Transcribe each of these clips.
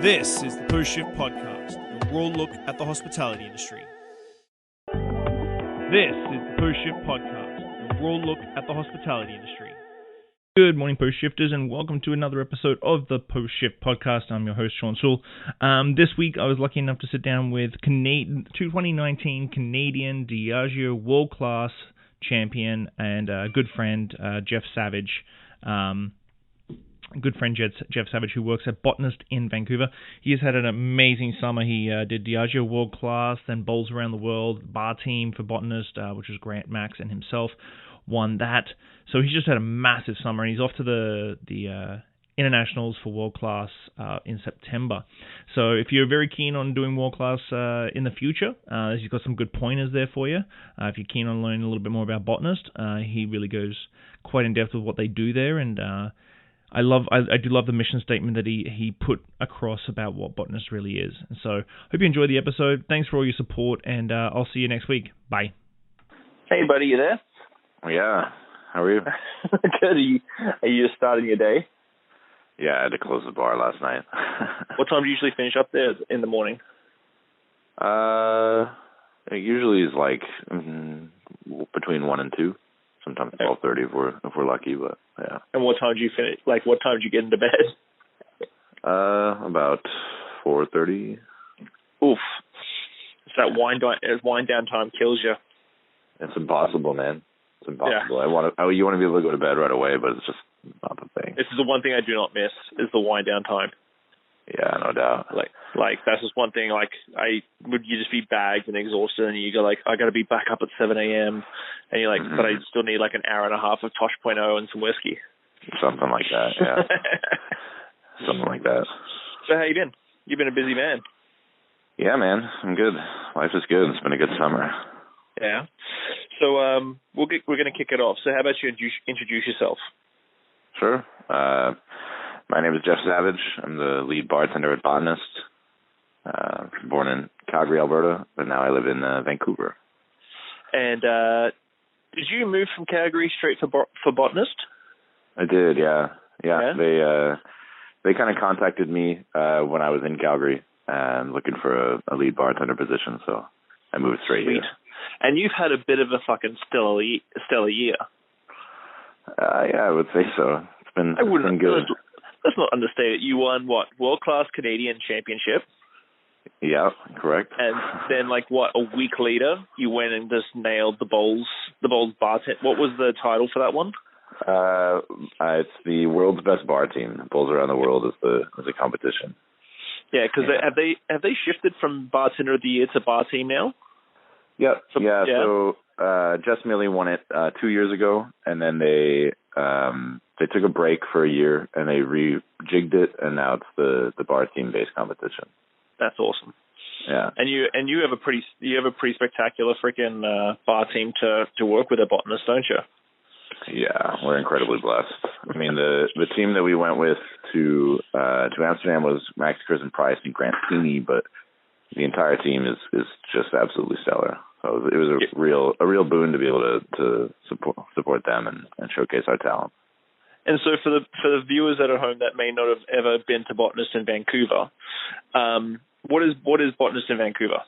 This is the Post Shift Podcast, a raw look at the hospitality industry. This is the Post Shift Podcast, a raw look at the hospitality industry. Good morning, Post Shifters, and welcome to another episode of the Post Shift Podcast. I'm your host, Shawn Soole. This week, I was lucky enough to sit down with 2019 Canadian Diageo World Class Champion and good friend, Jeff Savage. Good friend Jeff Savage, who works at Botanist in Vancouver. He has had an amazing summer. He did Diageo World Class, then Bols around the world, bar team for Botanist, which was Grant Max and himself, won that. So he's just had a massive summer, and he's off to the internationals for World Class in September. So if you're very keen on doing World Class in the future, he's got some good pointers there for you. If you're keen on learning a little bit more about Botanist, he really goes quite in depth with what they do there, and I do love the mission statement that he put across about what Botanist really is. And so hope you enjoy the episode. Thanks for all your support, and I'll see you next week. Bye. Hey, buddy, you there? Yeah. How are you? Good. Are you just starting your day? Yeah, I had to close the bar last night. What time do you usually finish up there in the morning? It usually is like between 1 and 2. Sometimes 12:30 if we're lucky, but yeah. And what time do you finish? Like, what time do you get into bed? About 4:30. Oof. So that wind down time kills you. It's impossible, man. It's impossible. Yeah. You want to be able to go to bed right away, but it's just not the thing. This is the one thing I do not miss is the wind down time. Yeah, no doubt. Like that's just one thing. Like you just be bagged and exhausted, and you go like, I got to be back up at 7 a.m. And you're like, but I still need like an hour and a half of Tosh.0 and some whiskey. Something like that. Yeah. Something like that. So how you been? You've been a busy man. Yeah, man. I'm good. Life is good. It's been a good summer. Yeah. So we're going to kick it off. So how about you introduce yourself? Sure. My name is Jeff Savage. I'm the lead bartender at Botanist. Born in Calgary, Alberta, but now I live in Vancouver. And did you move from Calgary straight for Botanist? I did, yeah. They kind of contacted me when I was in Calgary looking for a lead bartender position, so I moved straight here. And you've had a bit of a fucking stellar year. Yeah, I would say so. It's been good. Let's not understate it. You won, what, World Class Canadian Championship? Yeah, correct. And then, a week later, you went and just nailed the Bols bartender. What was the title for that one? It's the world's best bar team. Bols around the world is the competition. Yeah, because have they shifted from bartender of the year to bar team now? Yep. So Jess Milley won it 2 years ago, and then they took a break for a year and they rejigged it, and now it's the bar team based competition. That's awesome. Yeah. And you have a pretty spectacular freaking bar team to work with at Botanist, don't you? Yeah, we're incredibly blessed. I mean, the team that we went with to Amsterdam was Max, Chris, and Price and Grant Feeney, but the entire team is just absolutely stellar. So it was a real boon to be able to support them and showcase our talent. And so for the viewers that are at home that may not have ever been to Botanist in Vancouver, what is Botanist in Vancouver?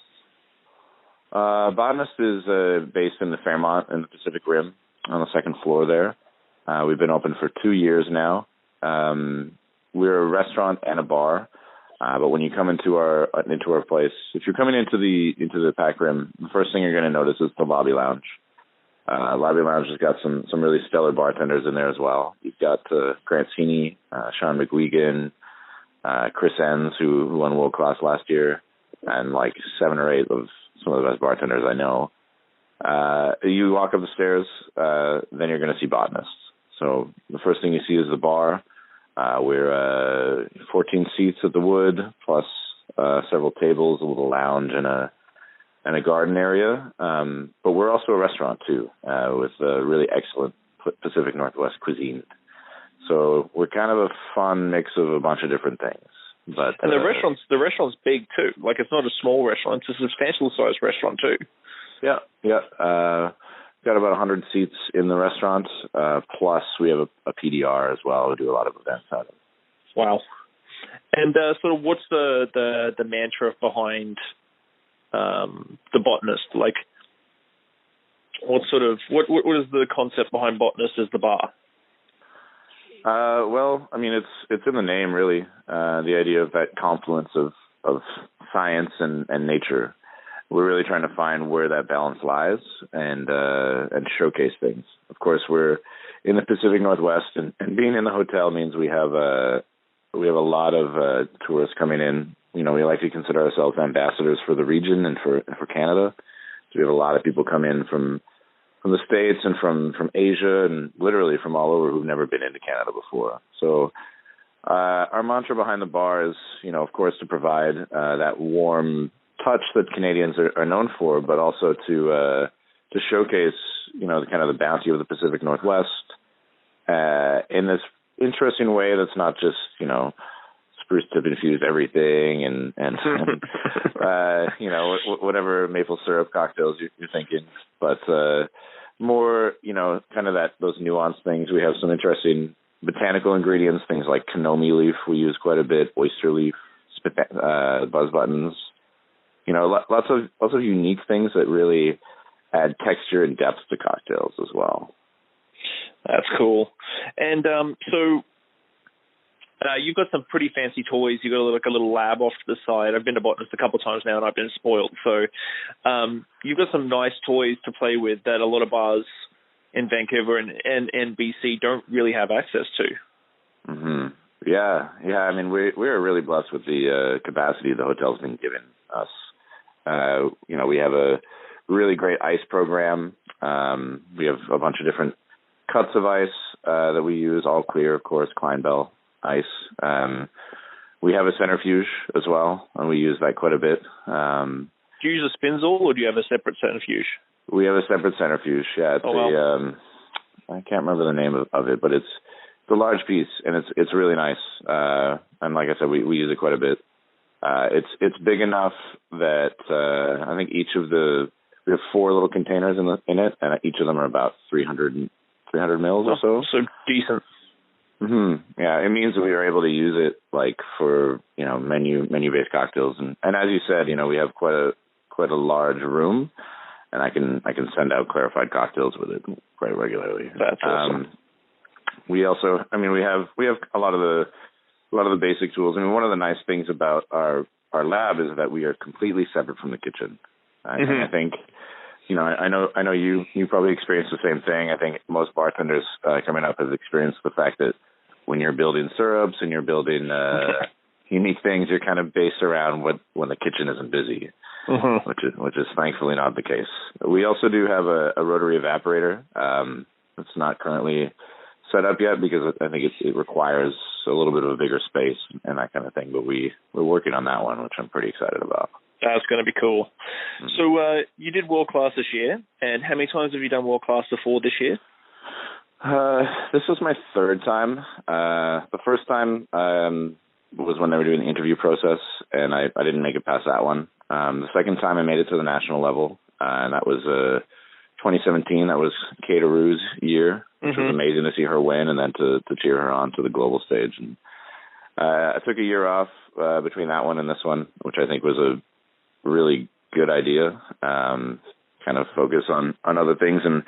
Botanist is based in the Fairmont in the Pacific Rim on the second floor there. We've been open for 2 years now. We're a restaurant and a bar. But when you come into our place, if you're coming into the Pac Rim, the first thing you're going to notice is the lobby lounge. Lobby lounge has got some really stellar bartenders in there as well. You've got Grant Feeney, Sean McGuigan, Chris Enns, who won World Class last year, and 7 or 8 of some of the best bartenders I know. You walk up the stairs, then you're going to see Botanist. So the first thing you see is the bar. We're 14 seats at the Wood, plus several tables, a little lounge, and a garden area. But we're also a restaurant too, with really excellent Pacific Northwest cuisine. So we're kind of a fun mix of a bunch of different things. But and the restaurant's big too. It's not a small restaurant; it's a substantial sized restaurant too. Yeah. Got about 100 seats in the restaurant, plus we have a PDR as well. We do a lot of events out of it. Wow. And sort of what's the mantra behind the Botanist? Like, what is the concept behind Botanist as the bar? Well, I mean, it's in the name, really. The idea of that confluence of science and nature. We're really trying to find where that balance lies and showcase things. Of course, we're in the Pacific Northwest, and being in the hotel means we have a lot of tourists coming in. You know, we like to consider ourselves ambassadors for the region and for Canada. So we have a lot of people come in from the States and from Asia and literally from all over who've never been into Canada before. So our mantra behind the bar is, you know, of course, to provide that warm touch that Canadians are known for, but also to showcase, you know, kind of the bounty of the Pacific Northwest in this interesting way that's not just, you know, spruce tip infused everything and you know, whatever maple syrup cocktails you're thinking, but more, you know, kind of those nuanced things. We have some interesting botanical ingredients, things like konomi leaf we use quite a bit, oyster leaf, buzz buttons. You know, lots of unique things that really add texture and depth to cocktails as well. That's cool. And so you've got some pretty fancy toys. You've got like a little lab off to the side. I've been to Botanist a couple of times now, and I've been spoiled. So you've got some nice toys to play with that a lot of bars in Vancouver and BC don't really have access to. Mm-hmm. Yeah. I mean, we're really blessed with the capacity the hotel's been giving us. You know, we have a really great ice program. We have a bunch of different cuts of ice that we use, all clear, of course, Kleinbell ice. We have a centrifuge as well, and we use that quite a bit. Do you use a Spinzel, or do you have a separate centrifuge? We have a separate centrifuge. Yeah, it's I can't remember the name of it, but it's a large piece, and it's really nice. And like I said, we use it quite a bit. It's big enough that I think we have 4 little containers in it, and each of them are about 300 mils or so. So decent. Mm-hmm. Yeah, it means that we are able to use it like for, you know, menu-based cocktails, and as you said, you know, we have quite a large room, and I can send out clarified cocktails with it quite regularly. That's awesome. We also, I mean, we have a lot of the basic tools. I mean, one of the nice things about our lab is that we are completely separate from the kitchen. I think, you know, I know you probably experienced the same thing. I think most bartenders coming up have experienced the fact that when you're building syrups and you're building unique things, you're kind of based around when the kitchen isn't busy, which is thankfully not the case. We also do have a rotary evaporator. It's not currently set up yet because I think it requires a little bit of a bigger space and that kind of thing. But we're working on that one, which I'm pretty excited about. That's going to be cool. Mm-hmm. So you did World Class this year, and how many times have you done World Class before this year? This was my 3rd time. The first time was when they were doing the interview process, and I didn't make it past that one. The second time I made it to the national level, and that was 2017. That was Kate Aru's year, which was amazing to see her win and then to cheer her on to the global stage. And I took a year off between that one and this one, which I think was a really good idea. Kind of focus on other things, and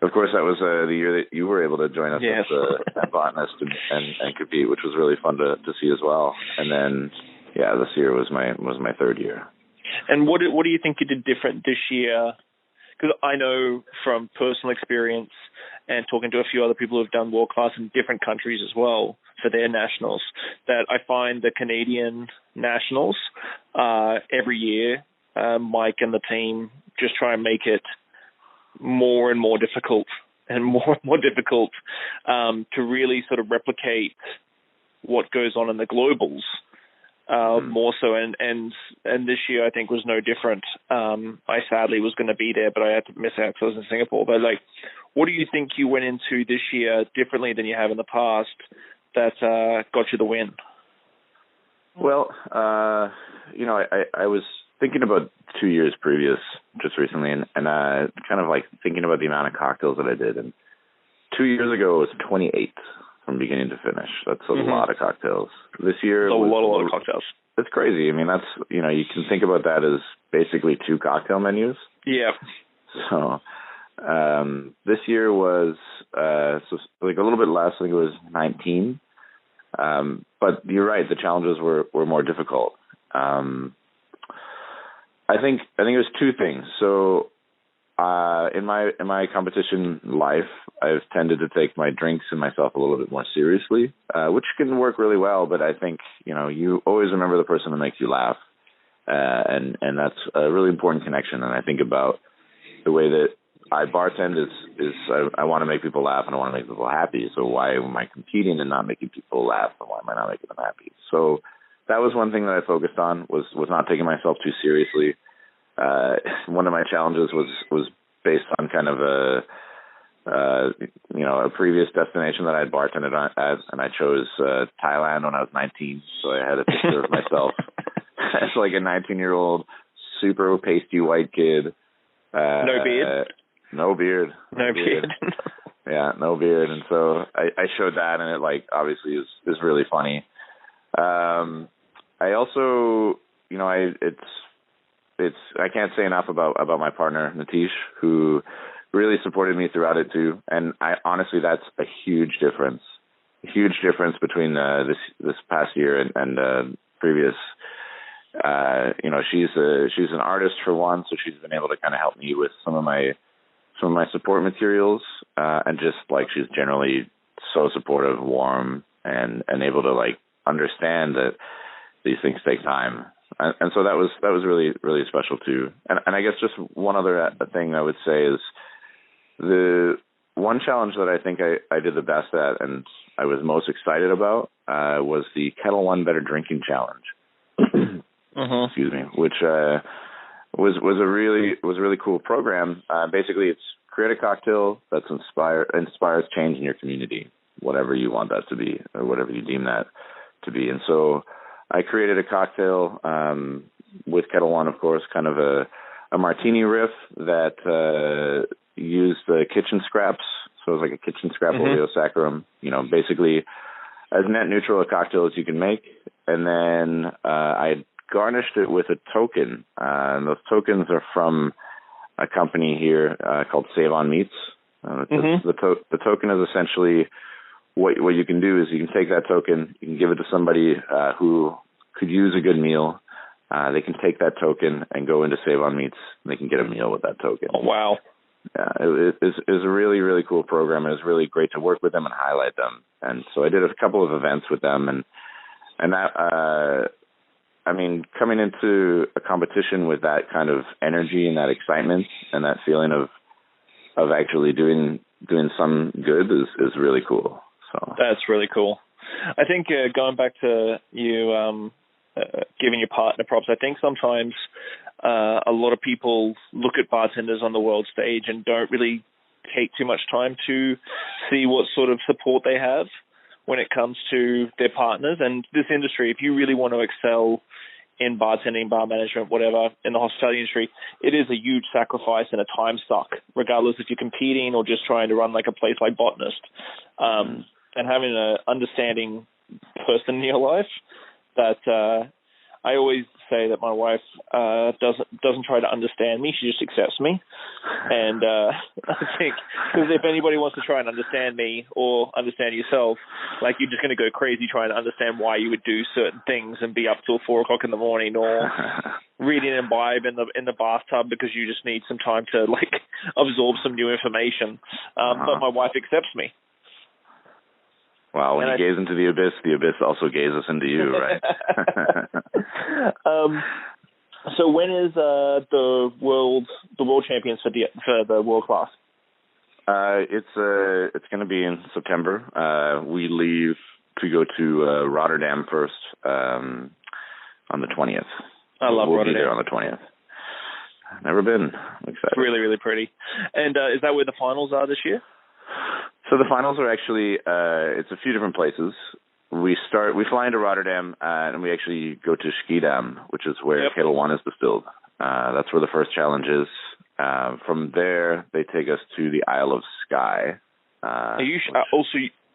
of course that was the year that you were able to join us at Botanist and compete, which was really fun to see as well. And then this year was my 3rd year. And what do you think you did different this year? Because I know from personal experience and talking to a few other people who have done World Class in different countries as well for their nationals, that I find the Canadian nationals every year, Mike and the team just try and make it more and more difficult to really sort of replicate what goes on in the globals. More so, and this year I think was no different. I sadly was going to be there, but I had to miss out because I was in Singapore. But like, what do you think you went into this year differently than you have in the past that got you the win? Well, you know, I was thinking about 2 years previous just recently, and kind of like thinking about the amount of cocktails that I did. And 2 years ago it was 28, from beginning to finish. That's a lot of cocktails. This year, a lot of cocktails. It's crazy. I mean, that's, you can think about that as basically 2 cocktail menus. Yeah. So this year was like a little bit less. I think it was 19. But you're right. The challenges were more difficult. I think it was 2 things. So in my competition life, I've tended to take my drinks and myself a little bit more seriously, which can work really well. But I think you always remember the person that makes you laugh, and that's a really important connection. And I think about the way that I bartend is I want to make people laugh and I want to make people happy. So why am I competing and not making people laugh, and why am I not making them happy? So that was one thing that I focused on, was not taking myself too seriously. One of my challenges was based on kind of a previous destination that I had bartended at, and I chose Thailand when I was 19. So I had a picture of myself as like a 19-year-old, super pasty white kid. No beard? No beard. No beard. Yeah, no beard. And so I showed that, and it like obviously is really funny. I also, I can't say enough about my partner Natish, who really supported me throughout it too. And honestly, that's a huge difference between this past year and previous. She's an artist for one, so she's been able to kind of help me with some of my support materials, and just like she's generally so supportive, warm, and able to like understand that these things take time. And so that was really, really special too. And I guess just one other thing I would say is the one challenge that I think I did the best at and I was most excited about was the Kettle One Better Drinking Challenge. Excuse me, which was a really cool program. Basically, it's create a cocktail that inspires change in your community, whatever you want that to be or whatever you deem that to be. And so I created a cocktail with Kettle One, of course, kind of a martini riff that used the kitchen scraps. So it was like a kitchen scrap oleosaccharum, basically as net neutral a cocktail as you can make. And then I garnished it with a token. And those tokens are from a company here called Save On Meats. The token is essentially what you can do is you can take that token, you can give it to somebody who could use a good meal. They can take that token and go into Save On Meats, and they can get a meal with that token. Oh, wow. Yeah, it is a really, really cool program. It was really great to work with them and highlight them. And so I did a couple of events with them, and that, coming into a competition with that kind of energy and that excitement and that feeling of actually doing some good is really cool. So that's really cool. I think going back to you giving your partner props, I think sometimes a lot of people look at bartenders on the world stage and don't really take too much time to see what sort of support they have when it comes to their partners. And this industry, if you really want to excel in bartending, bar management, whatever, in the hospitality industry, it is a huge sacrifice and a time suck, regardless if you're competing or just trying to run like a place like Botanist. And having an understanding person in your life that I always say that my wife doesn't try to understand me, she just accepts me. And I think, because if anybody wants to try and understand me or understand yourself, like you're just going to go crazy trying to understand why you would do certain things and be up till 4 o'clock in the morning or reading and imbibe in the bathtub because you just need some time to like absorb some new information. But my wife accepts me. Well, when you gaze into the abyss also gazes into you, right? So when is the world champions for the world class? It's going to be in September. We leave to go to Rotterdam first on the 20th. I love Rotterdam. We'll be there on the 20th. Never been. I'm excited. It's really, really pretty. And is that where the finals are this year? So the finals are actually, it's a few different places. We fly into Rotterdam, and we actually go to Schiedam, which is where Kettle One is distilled. That's where the first challenge is. From there, they take us to the Isle of Skye.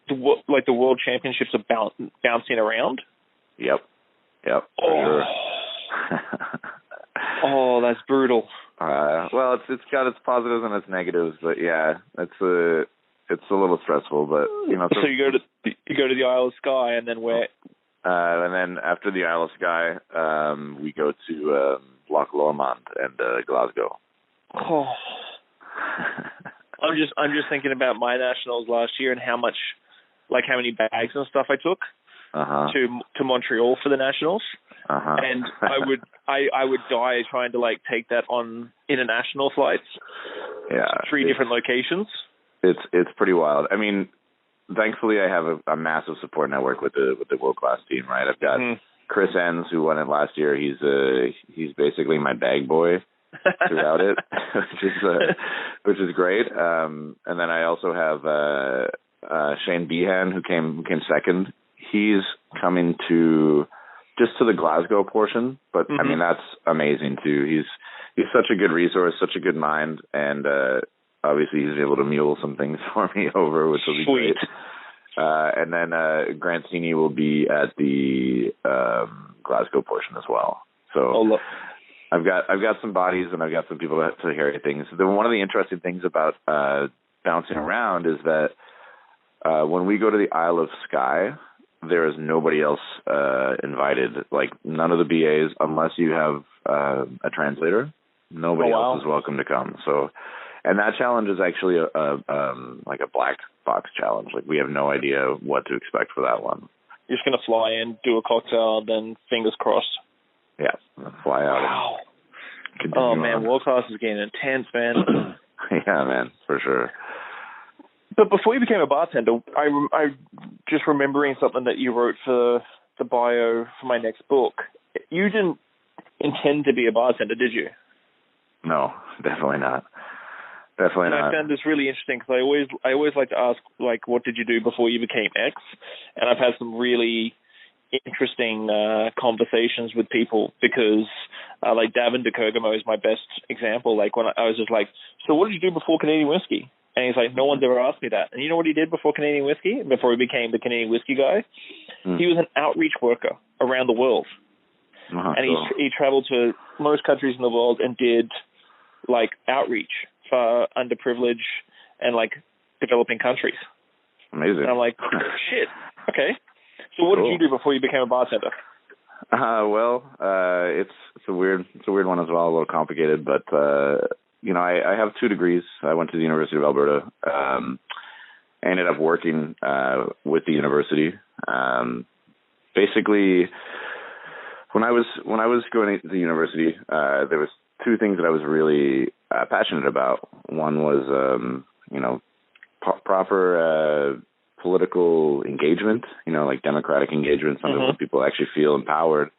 the World Championships are bouncing around? Yep, for sure. Oh, that's brutal. Well, it's got its positives and its negatives, but yeah, it's a little stressful. But so you go to the Isle of Skye, and then where? And then after the Isle of Skye, we go to Loch Lomond and Glasgow. Oh. I'm just thinking about my nationals last year and how many bags and stuff I took to Montreal for the nationals, and I would die trying to take that on international flights. Yeah, 3 different locations. It's pretty wild. I mean, thankfully I have a massive support network with the world class team. Right, I've got Chris Enns, who won it last year. He's basically my bag boy throughout it, which is great. And then I also have Shane Behan, who came second. He's coming to the Glasgow portion, but I mean that's amazing too. He's such a good resource, such a good mind, and obviously he's able to mule some things for me over, which will be Sweet. great. And then Grant Sini will be at the Glasgow portion as well. So I've got some bodies and I've got some people to hear things. One of the interesting things about bouncing around is that when we go to the Isle of Skye, there is nobody else invited. Like none of the BAs, unless you have a translator. Nobody else is welcome to come. So, and that challenge is actually like a black box challenge. Like we have no idea what to expect for that one. You're just gonna fly in, do a cocktail, then fingers crossed. Yeah, fly out. Wow. Oh man, world class is getting intense, man. Yeah, man, for sure. But before you became a bartender, I just remembering something that you wrote for the bio for my next book. You didn't intend to be a bartender, did you? No, definitely not. Definitely not. I found this really interesting because I always like to ask, what did you do before you became X? And I've had some really interesting conversations with people because Davin de Kogomo is my best example. When I was just so what did you do before Canadian whiskey? And he's like, no one's ever asked me that. And you know what he did before Canadian whiskey? Before he became the Canadian whiskey guy? He was an outreach worker around the world. And he traveled to most countries in the world and did outreach for underprivileged and developing countries. Amazing. And I'm like, shit. Okay. So what did you do before you became a bartender? It's a weird one as well, a little complicated, but I have 2 degrees. I went to the University of Alberta. I ended up working with the university. Basically, when I was going to the university, there was 2 things that I was really passionate about. One was proper political engagement, democratic engagement, something where people actually feel empowered,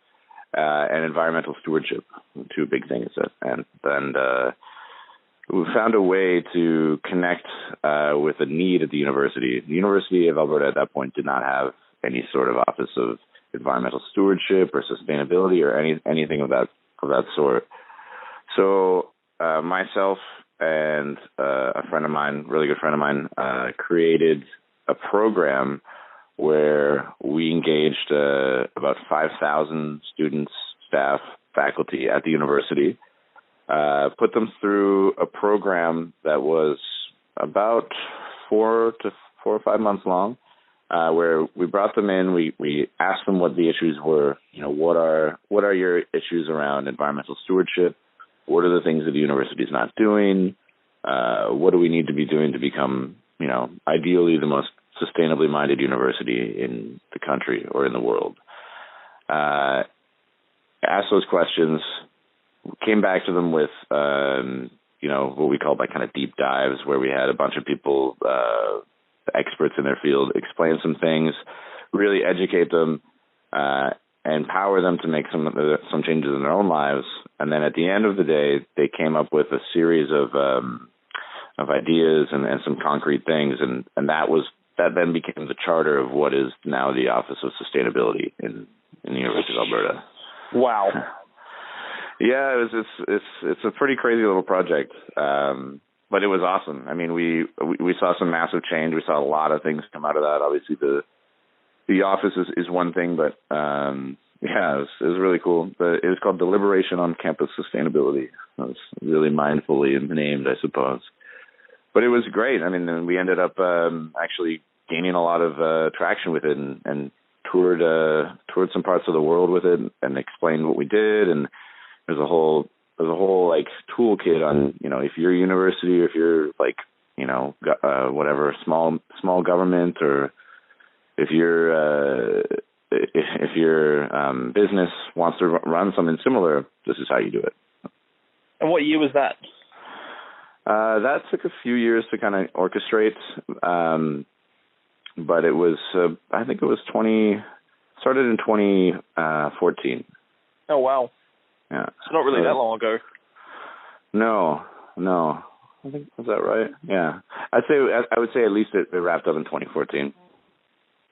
and environmental stewardship, 2 big things. And we found a way to connect with a need at the university. The University of Alberta at that point did not have any sort of office of environmental stewardship or sustainability or anything of that sort. So myself and a friend of mine, really good friend of mine, created a program where we engaged about 5,000 students, staff, faculty at the university, put them through a program that was about 4 or 5 months long, where we brought them in, we asked them what the issues were, what are your issues around environmental stewardship, what are the things that the university is not doing, what do we need to be doing to become, ideally the most sustainably minded university in the country or in the world. Asked those questions, came back to them with, what we call kind of deep dives, where we had a bunch of people, experts in their field, explain some things, really educate them, empower them to make some changes in their own lives. And then at the end of the day, they came up with a series of ideas and some concrete things. And that then became the charter of what is now the Office of Sustainability in the University of Alberta. Wow. Yeah, it's a pretty crazy little project. but it was awesome. I mean, we saw some massive change. We saw a lot of things come out of that. Obviously, the office is one thing, but yeah, it was really cool. But it was called Deliberation on Campus Sustainability. It was really mindfully named, I suppose. But it was great. I mean, we ended up actually gaining a lot of traction with it, and toured some parts of the world with it, and explained what we did. And there's a whole like toolkit on, you know, if you're a university, or if you're like, you know, whatever small government, or if your business wants to run something similar, this is how you do it. And what year was that? That took a few years to kind of orchestrate, but it was I think it was started in 2014. Oh wow! Yeah, it's not really that long ago. No. I think, was that right? Yeah, I would say at least it wrapped up in 2014.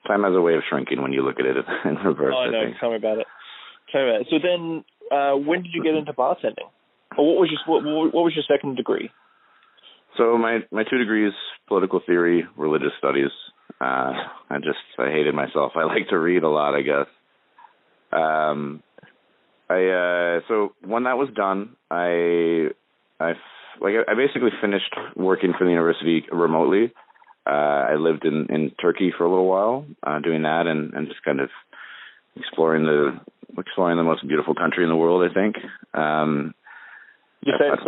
Time has a way of shrinking when you look at it in reverse. Oh, I know. Tell me about it. So then, when did you get into bartending? Or what was your second degree? So my 2 degrees, political theory, religious studies. I hated myself. I like to read a lot, I guess. So when that was done, I basically finished working for the university remotely. I lived in Turkey for a little while, doing that and just kind of exploring the most beautiful country in the world, I think. You say it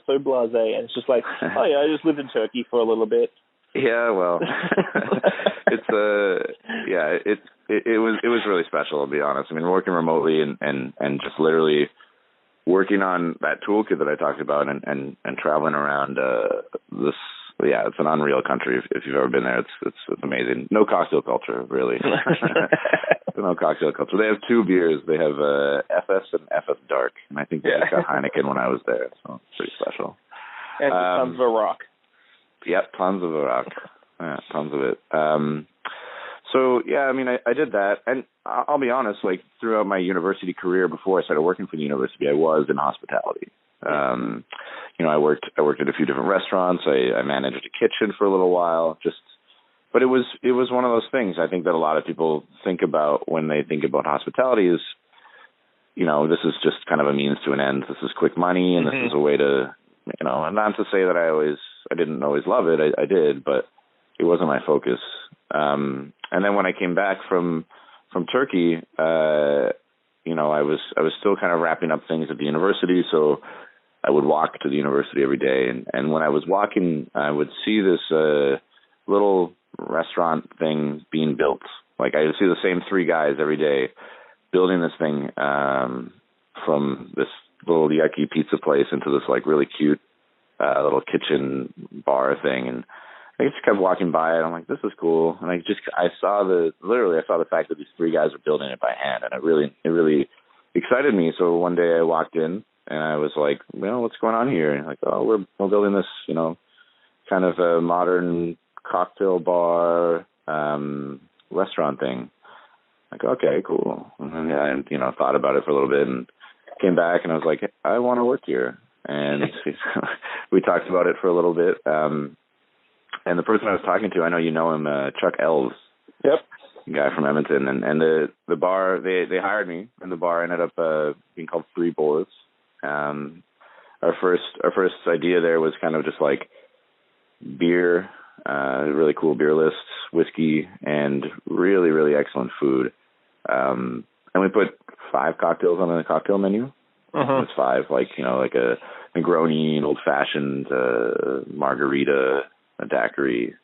so blasé, and it's just like, oh yeah, I just lived in Turkey for a little bit. Yeah, well, it was really special, to be honest. I mean, working remotely and just literally working on that toolkit that I talked about, and traveling around this. Yeah, it's an unreal country. If you've ever been there, it's amazing. No cocktail culture, really. No cocktail culture. They have 2 beers. They have FS and FS Dark, and I think they just got Heineken when I was there, so it's pretty special. And tons of Iraq. Yep, tons of Iraq. Yeah, tons of it. So yeah, I mean, I did that, and I'll be honest. Like throughout my university career, before I started working for the university, I was in hospitality. You know, I worked at a few different restaurants. I managed a kitchen for a little while. But it was one of those things I think that a lot of people think about when they think about hospitality is, you know, this is just kind of a means to an end. This is quick money, and this is a way to, you know, and not to say that I didn't always love it. I did, but it wasn't my focus. And then when I came back from Turkey, you know, I was still kind of wrapping up things at the university, so I would walk to the university every day, and when I was walking, I would see this little restaurant thing being built. Like I would see the same 3 guys every day building this thing from this little yucky pizza place into this like really cute little kitchen bar thing, and I just kept walking by it. I'm like, this is cool, and I saw the fact that these 3 guys were building it by hand, and it really excited me. So one day I walked in. And I was like, well, what's going on here? And like, oh, we're building this, you know, kind of a modern cocktail bar restaurant thing. Like, okay, cool. And then I, you know, thought about it for a little bit and came back and I was like, I want to work here. And we talked about it for a little bit. And the person I was talking to, I know you know him, Chuck Elves. Yep. Guy from Edmonton. And the bar, they hired me, and the bar ended up being called Three Bols. Our first idea there was kind of just like beer, really cool beer lists, whiskey, and really, really excellent food. And we put 5 cocktails on the cocktail menu. It's 5, like, you know, like a Negroni, an old-fashioned margarita, a daiquiri,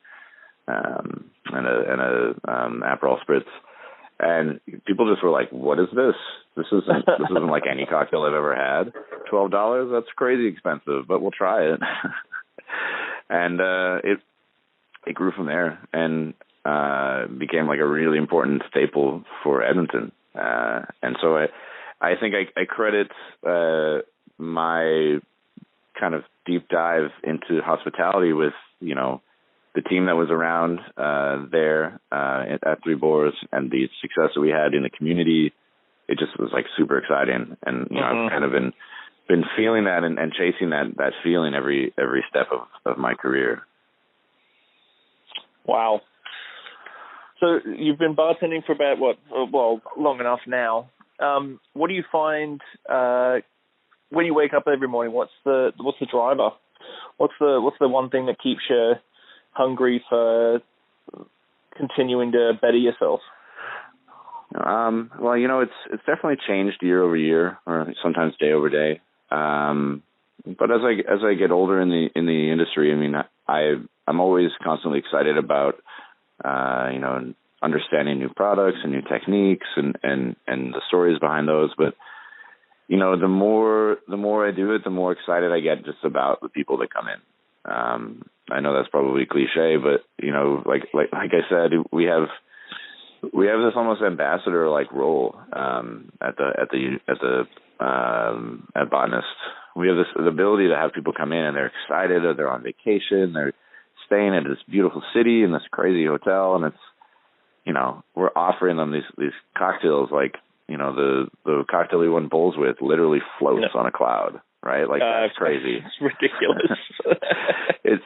and a Aperol Spritz. And people just were like, "What is this? This isn't like any cocktail I've ever had. $12? That's crazy expensive, but we'll try it." And it grew from there and became like a really important staple for Edmonton. And so I think I credit my kind of deep dive into hospitality with, you know, the team that was around there at Three Boars and the success that we had in the community. It just was like super exciting. And, you know, I've kind of been been feeling that and chasing that feeling every step of my career. Wow. So you've been bartending for about long enough now. What do you find when you wake up every morning? What's the driver? What's the one thing that keeps you hungry for continuing to better yourself? Well, it's definitely changed year over year, or sometimes day over day. But as I get older in the industry, I mean, I'm always constantly excited about understanding new products and new techniques and the stories behind those. But the more I do it, the more excited I get just about the people that come in. I know that's probably cliche, but like I said, we have this almost ambassador like role at Botanist. We have the ability to have people come in and they're excited, or they're on vacation, they're staying at this beautiful city in this crazy hotel, and it's we're offering them these cocktails like the cocktail we won Bols with literally floats on a cloud, right? Like that's crazy. It's ridiculous.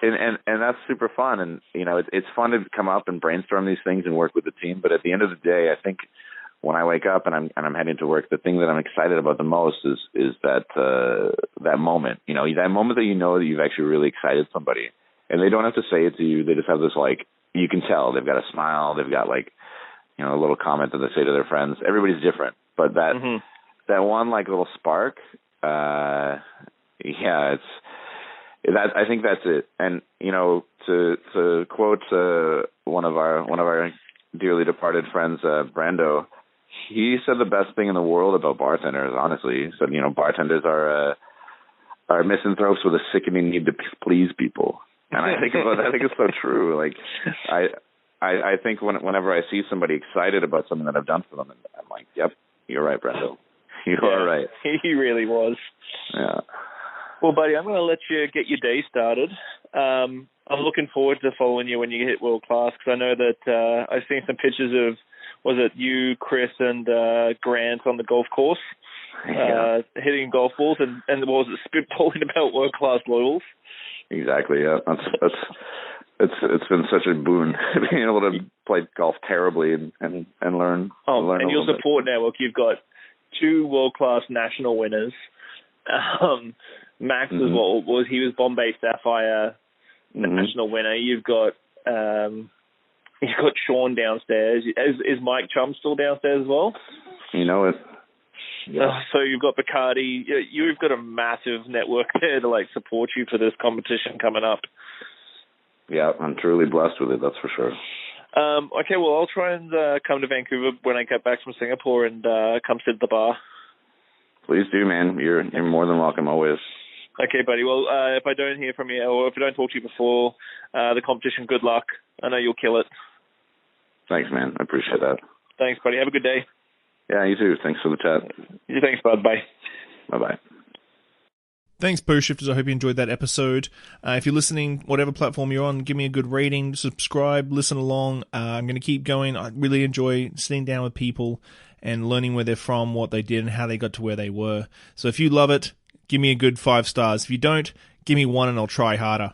and that's super fun, and it's fun to come up and brainstorm these things and work with the team. But at the end of the day, I think when I wake up and I'm heading to work, the thing that I'm excited about the most is that moment. That moment that that you've actually really excited somebody, and they don't have to say it to you. They just have this you can tell they've got a smile. They've got a little comment that they say to their friends. Everybody's different, but that one little spark, I think that's it. And to quote one of our dearly departed friends, Brando, he said the best thing in the world about bartenders. Honestly, he said bartenders are misanthropes with a sickening need to please people. And I think it's so true. Like I think whenever I see somebody excited about something that I've done for them, I'm like, yep, you're right, Brendo. You are right. He really was. Yeah. Well, buddy, I'm going to let you get your day started. I'm looking forward to following you when you hit world class, because I know that I've seen some pictures of, was it you, Chris, and Grant on the golf course, hitting golf balls, and what was it, spitballing about world class levels? Exactly. Yeah, it's been such a boon being able to play golf terribly and learn. Learn and your support network, you've got 2 world class national winners. Max as well he was Bombay Sapphire national winner. You've got Shawn downstairs. Is Mike Chum still downstairs as well? You know it. Yeah. So you've got Bacardi. You've got a massive network there to support you for this competition coming up. Yeah, I'm truly blessed with it. That's for sure. Okay, well, I'll try and come to Vancouver when I get back from Singapore and come sit at the bar. Please do, man. You're more than welcome always. Okay, buddy. Well, if I don't hear from you, or if I don't talk to you before the competition, good luck. I know you'll kill it. Thanks, man. I appreciate that. Thanks, buddy. Have a good day. Yeah, you too. Thanks for the chat. Thanks, bud. Bye. Bye-bye. Thanks, Post Shifters. I hope you enjoyed that episode. If you're listening, whatever platform you're on, give me a good rating, subscribe, listen along. I'm going to keep going. I really enjoy sitting down with people and learning where they're from, what they did, and how they got to where they were. So if you love it, give me a good 5 stars. If you don't, give me 1 and I'll try harder.